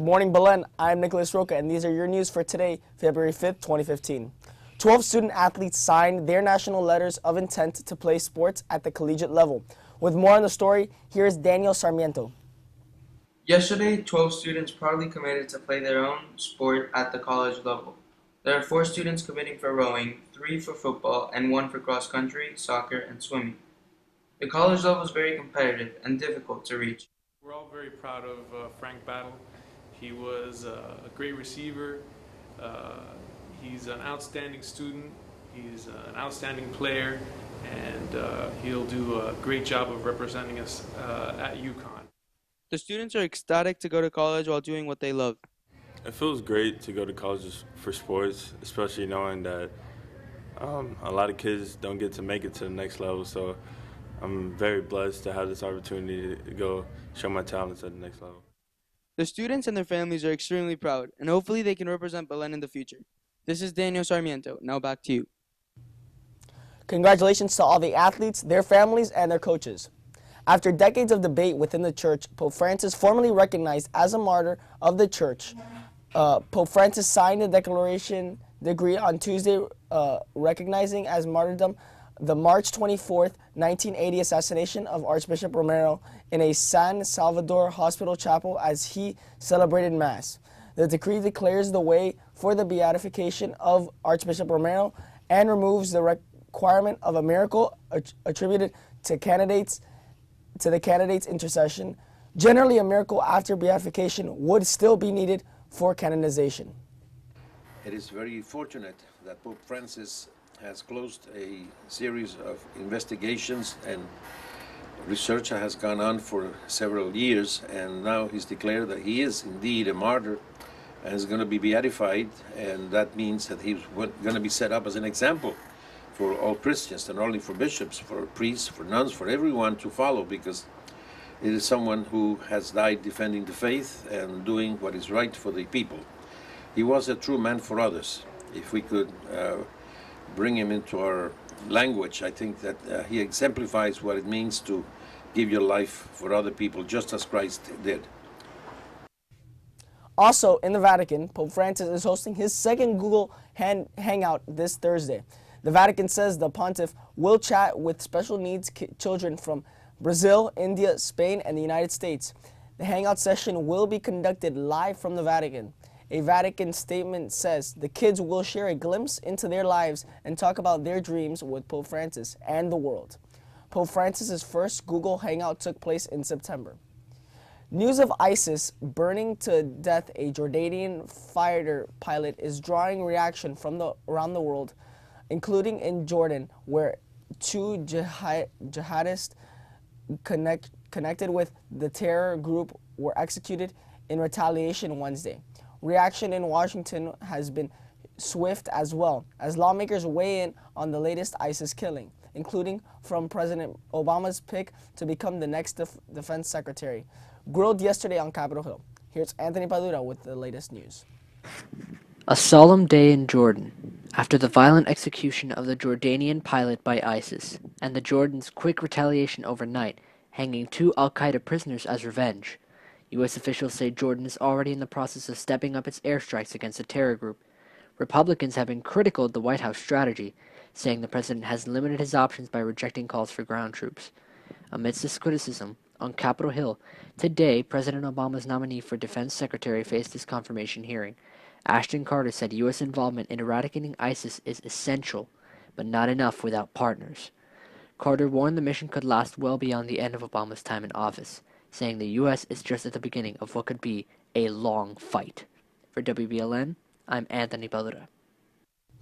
morning, Belen. I'm Nicholas Roca, and these are your news for today, February 5th, 2015. 12 student athletes signed their national letters of intent to play sports at the collegiate level. With more on the story, here's Daniel Sarmiento. Yesterday, 12 students proudly committed to play their own sport at the college level. There are 4 students committing for rowing, 3 for football, and 1 for cross country, soccer, and swimming. The college level is very competitive and difficult to reach. We're all very proud of Frank Battle. He was a great receiver. He's an outstanding student. He's an outstanding player, and he'll do a great job of representing us at UConn. The students are ecstatic to go to college while doing what they love. It feels great to go to college for sports, especially knowing that a lot of kids don't get to make it to the next level. So I'm very blessed to have this opportunity to go show my talents at the next level. The students and their families are extremely proud, and hopefully they can represent Belen in the future. This is Daniel Sarmiento. Now back to you. Congratulations to all the athletes, their families, and their coaches. After decades of debate within the church, Pope Francis, formally recognized as a martyr of the church, Pope Francis signed a declaration degree on Tuesday recognizing as martyrdom the March 24th, 1980 assassination of Archbishop Romero in a San Salvador hospital chapel as he celebrated Mass. The decree declares the way for the beatification of Archbishop Romero and removes the requirement of a miracle attributed to the candidate's intercession. Generally, a miracle after beatification would still be needed for canonization. It is very fortunate that Pope Francis has closed a series of investigations and research that has gone on for several years, and now he's declared that he is indeed a martyr and is going to be beatified, and that means that he's going to be set up as an example for all Christians, and not only for bishops, for priests, for nuns, for everyone to follow, because it is someone who has died defending the faith and doing what is right for the people. He was a true man for others. If we could bring him into our language, I think that he exemplifies what it means to give your life for other people, just as Christ did. Also, in the Vatican, Pope Francis is hosting his second Google Hangout this Thursday. The Vatican says the pontiff will chat with special needs children from Brazil, India, Spain, and the United States. The Hangout session will be conducted live from the Vatican. A Vatican statement says the kids will share a glimpse into their lives and talk about their dreams with Pope Francis and the world. Pope Francis's first Google Hangout took place in September. News of ISIS burning to death a Jordanian fighter pilot is drawing reaction from around the world, including in Jordan, where 2 jihadists connected with the terror group were executed in retaliation Wednesday. Reaction in Washington has been swift as well, as lawmakers weigh in on the latest ISIS killing, including from President Obama's pick to become the next defense secretary, grilled yesterday on Capitol Hill. Here's Anthony Padura with the latest news. A solemn day in Jordan, after the violent execution of the Jordanian pilot by ISIS, and the Jordan's quick retaliation overnight, hanging 2 al-Qaeda prisoners as revenge. U.S. officials say Jordan is already in the process of stepping up its airstrikes against the terror group. Republicans have been critical of the White House strategy, saying the president has limited his options by rejecting calls for ground troops. Amidst this criticism, on Capitol Hill, today President Obama's nominee for Defense Secretary faced his confirmation hearing. Ashton Carter said U.S. involvement in eradicating ISIS is essential, but not enough without partners. Carter warned the mission could last well beyond the end of Obama's time in office, saying the U.S. is just at the beginning of what could be a long fight. For WBLN, I'm Anthony Padura.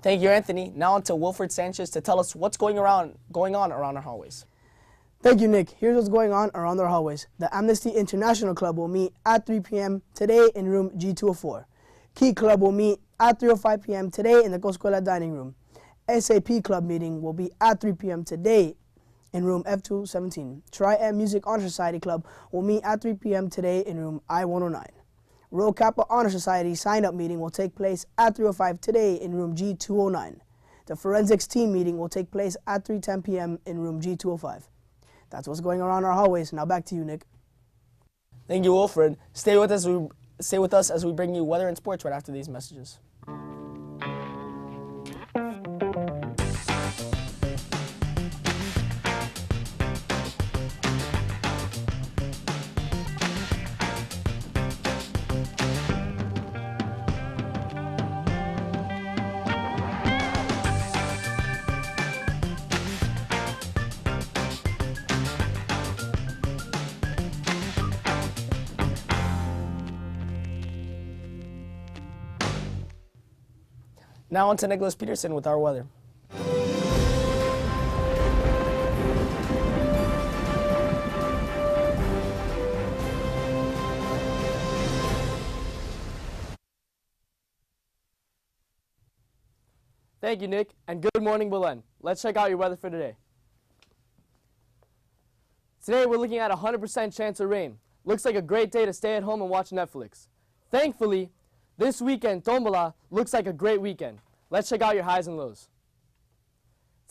Thank you, Anthony. Now on to Wilfred Sanchez to tell us what's going on around our hallways. Thank you, Nick. Here's what's going on around our hallways. The Amnesty International Club will meet at 3 p.m. today in room G204. Key Club will meet at 3:05 p.m. today in the Coscuela Dining Room. SAP Club meeting will be at 3 p.m. today in room F217. Tri-M Music Honor Society Club will meet at 3 p.m. today in room I-109. Rho Kappa Honor Society sign-up meeting will take place at 3:05 today in room G209. The Forensics Team meeting will take place at 3:10 p.m. in room G205. That's what's going around our hallways. Now back to you, Nick. Thank you, Wilfred. Stay with us stay with us as we bring you weather and sports right after these messages. Now on to Nicholas Peterson with our weather. Thank you, Nick, and good morning, Belen. Let's check out your weather for today. Today, we're looking at a 100% chance of rain. Looks like a great day to stay at home and watch Netflix. Thankfully, this weekend, Tombola looks like a great weekend. Let's check out your highs and lows.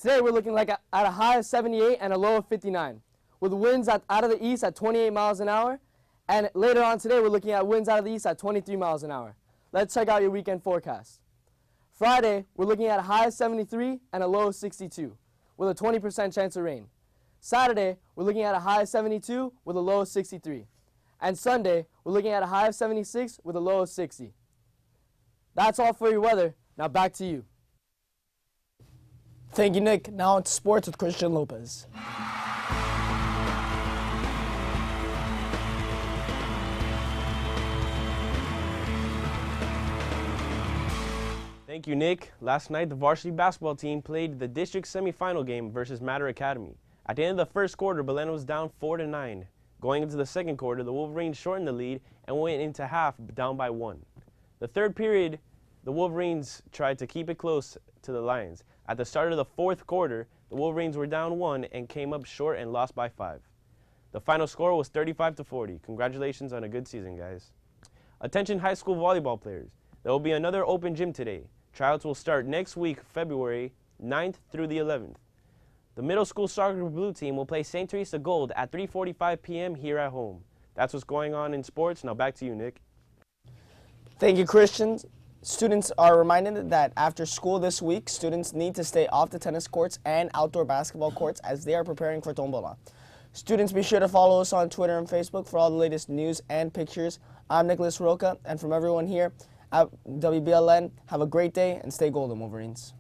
Today, we're looking like at a high of 78 and a low of 59, with winds out of the east at 28 miles an hour. And later on today, we're looking at winds out of the east at 23 miles an hour. Let's check out your weekend forecast. Friday, we're looking at a high of 73 and a low of 62, with a 20% chance of rain. Saturday, we're looking at a high of 72 with a low of 63. And Sunday, we're looking at a high of 76 with a low of 60. That's all for your weather. Now back to you. Thank you, Nick. Now on to sports with Christian Lopez. Thank you, Nick. Last night, the varsity basketball team played the district semifinal game versus Martyr Academy. At the end of the first quarter, Belen was down 4-9. Going into the second quarter, the Wolverines shortened the lead and went into half down by 1. The third period, the Wolverines tried to keep it close to the Lions. At the start of the fourth quarter, the Wolverines were down 1 and came up short and lost by 5. The final score was 35-40. Congratulations on a good season, guys. Attention high school volleyball players. There will be another open gym today. Tryouts will start next week, February 9th through the 11th. The middle school soccer blue team will play St. Teresa Gold at 3:45 p.m. here at home. That's what's going on in sports. Now back to you, Nick. Thank you, Christian. Students are reminded that after school this week, students need to stay off the tennis courts and outdoor basketball courts as they are preparing for Tombola. Students, be sure to follow us on Twitter and Facebook for all the latest news and pictures. I'm Nicholas Roca, and from everyone here at WBLN, have a great day and stay golden, Wolverines.